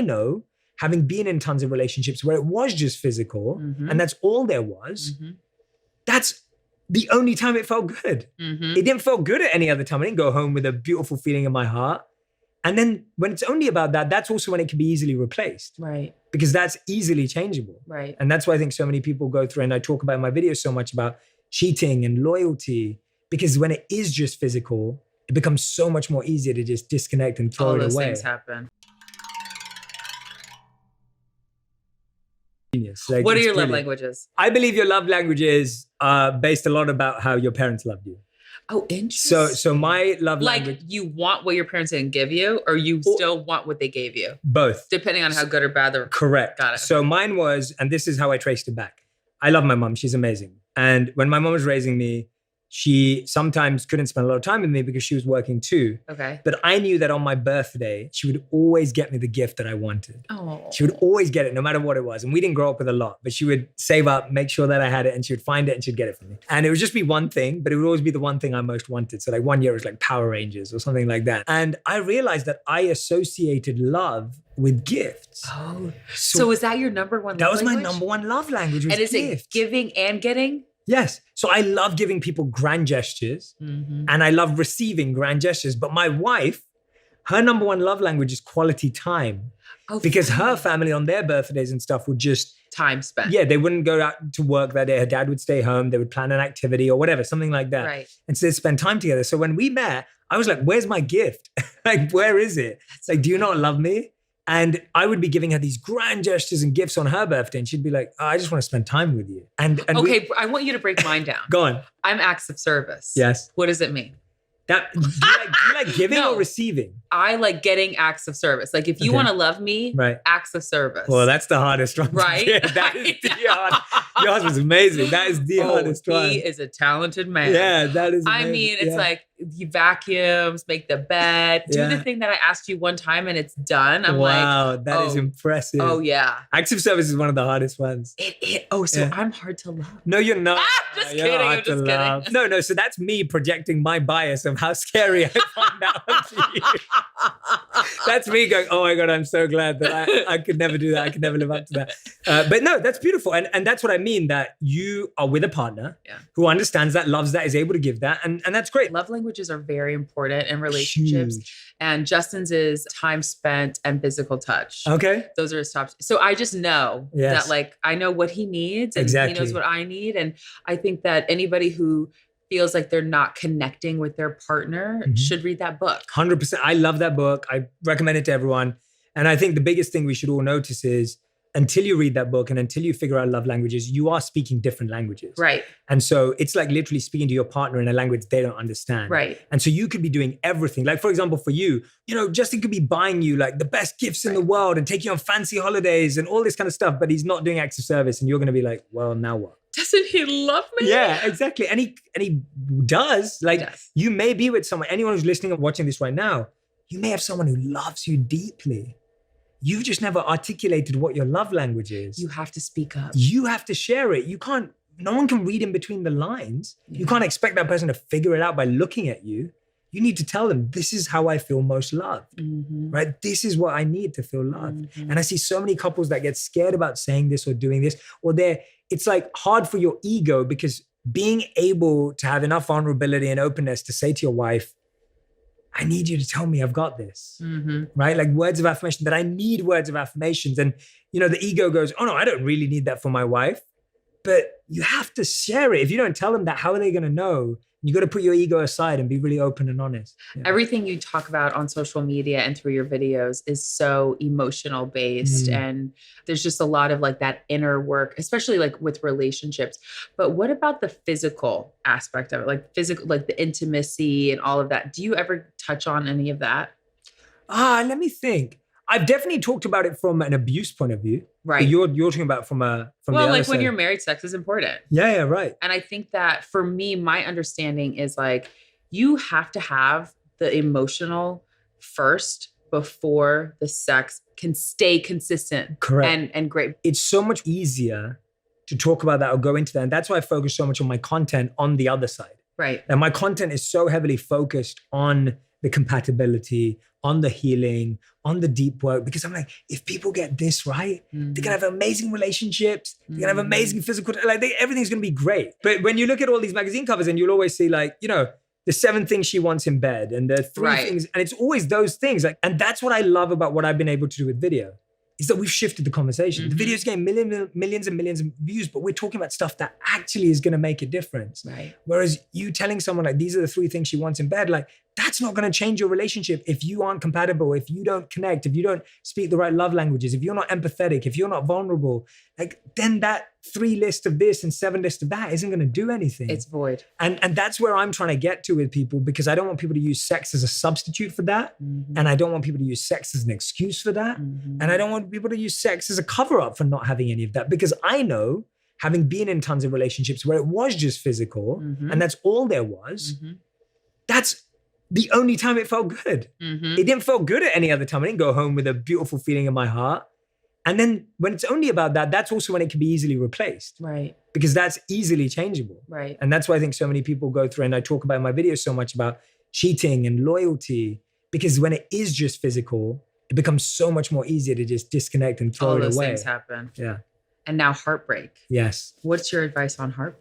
know, having been in tons of relationships where it was just physical and that's all there was, that's the only time it felt good. It didn't feel good at any other time. I didn't go home with a beautiful feeling in my heart. And then when it's only about that, that's also when it can be easily replaced. Right. Because that's easily changeable. Right. And that's why I think so many people go through, and I talk about in my videos so much about cheating and loyalty, because when it is just physical, it becomes so much more easier to just disconnect and throw it away. All those things happen. Like, what are your love languages? I believe your love languages are based a lot about how your parents loved you. Oh, interesting. So my love language. Like you want what your parents didn't give you, or you still want what they gave you? Both. Depending on how good or bad they're. Correct. Got it. So mine was, and this is how I traced it back. I love my mom. She's amazing. And when my mom was raising me, she sometimes couldn't spend a lot of time with me because she was working too. Okay. But I knew that on my birthday, she would always get me the gift that I wanted. Oh. She would always get it, no matter what it was. And we didn't grow up with a lot, but she would save up, make sure that I had it, and she would find it and she'd get it for me. And it would just be one thing, but it would always be the one thing I most wanted. So like one year it was like Power Rangers or something like that. And I realized that I associated love with gifts. Oh. So is that your number one love language? That was my number one love language, was And is gifts. it giving and getting? Yes. So I love giving people grand gestures and I love receiving grand gestures. But my wife, her number one love language is quality time. Oh, because her family on their birthdays and stuff would just... Time spent. Yeah, they wouldn't go out to work that day. Her dad would stay home. They would plan an activity or whatever, something like that. Right. And so they'd spend time together. So when we met, I was like, where's my gift? Like, where is it? It's like, do you not love me? And I would be giving her these grand gestures and gifts on her birthday. And she'd be like, oh, I just want to spend time with you. And okay, I want you to break mine down. Go on. I'm acts of service. Yes. What does it mean? That, do you like giving or receiving? I like getting acts of service. Like if you want to love me, right. Acts of service. Well, that's the hardest one. Right? That is the hard. Your husband's amazing. That is the hardest one. He is a talented man. Yeah, that is amazing. I mean, it's like you vacuums, make the bed, do the thing that I asked you one time and it's done. I'm like, wow, that is impressive. Oh yeah. Acts of service is one of the hardest ones. I'm hard to love. No, you're not. Just kidding. I'm just kidding. No. So that's me projecting my bias of how scary I find that one for you. That's me going, oh my God, I'm so glad that I could never do that. I could never live up to that. But no, that's beautiful. And that's what I mean, that you are with a partner who understands that, loves that, is able to give that. And that's great. Love languages are very important in relationships. Huge. And Justin's is time spent and physical touch. Okay. Those are his top. So I just know that like, I know what he needs and he knows what I need. And I think that anybody who feels like they're not connecting with their partner should read that book. 100%. I love that book. I recommend it to everyone. And I think the biggest thing we should all notice is until you read that book and until you figure out love languages, you are speaking different languages. Right. And so it's like literally speaking to your partner in a language they don't understand. Right. And so you could be doing everything. Like, for example, for you, Justin could be buying you like the best gifts in the world and taking you on fancy holidays and all this kind of stuff, but he's not doing acts of service. And you're going to be like, well, now what? Doesn't he love me? Yeah, exactly. And he does. Like, you may be with someone, anyone who's listening and watching this right now, you may have someone who loves you deeply. You've just never articulated what your love language is. You have to speak up. You have to share it. No one can read in between the lines. Yeah. You can't expect that person to figure it out by looking at you. You need to tell them, this is how I feel most loved, right? This is what I need to feel loved. And I see so many couples that get scared about saying this or doing this, or it's like hard for your ego, because being able to have enough vulnerability and openness to say to your wife, I need you to tell me I've got this, right? Like words of affirmation, that I need words of affirmations. And, the ego goes, oh no, I don't really need that for my wife. But you have to share it. If you don't tell them that, how are they going to know? You got to put your ego aside and be really open and honest. Yeah. Everything you talk about on social media and through your videos is so emotional based. And there's just a lot of like that inner work, especially like with relationships. But what about the physical aspect of it? Like like the intimacy and all of that. Do you ever touch on any of that? Let me think. I've definitely talked about it from an abuse point of view. Right. But you're talking about from the other like side. When you're married, sex is important. Yeah, right. And I think that for me, my understanding is like, you have to have the emotional first before the sex can stay consistent. Correct. And great. It's so much easier to talk about that or go into that. And that's why I focus so much on my content on the other side. Right. And my content is so heavily focused on the compatibility, on the healing, on the deep work, because I'm like, if people get this right, they're gonna have amazing relationships, they're gonna have amazing physical, everything's gonna be great. But when you look at all these magazine covers and you'll always see like, the 7 things she wants in bed and the 3 things, and it's always those things. And that's what I love about what I've been able to do with video, is that we've shifted the conversation. The video's getting millions and millions of views, but we're talking about stuff that actually is gonna make a difference. Right. Whereas you telling someone like, these are the 3 things she wants in bed, like that's not gonna change your relationship if you aren't compatible, if you don't connect, if you don't speak the right love languages, if you're not empathetic, if you're not vulnerable, like then that 3 list of this and 7 list of that isn't gonna do anything. It's void. And that's where I'm trying to get to with people, because I don't want people to use sex as a substitute for that. And I don't want people to use sex as an excuse for that. And I don't want people to use sex as a cover-up for not having any of that, because I know, having been in tons of relationships where it was just physical and that's all there was, that's the only time it felt good. It didn't feel good at any other time. I didn't go home with a beautiful feeling in my heart. And then when it's only about that, that's also when it can be easily replaced. Right. Because that's easily changeable. Right. And that's why I think so many people go through, and I talk about in my videos so much about cheating and loyalty, because when it is just physical, it becomes so much more easier to just disconnect and throw it away. All those things happen. Yeah. And now heartbreak. Yes. What's your advice on heartbreak?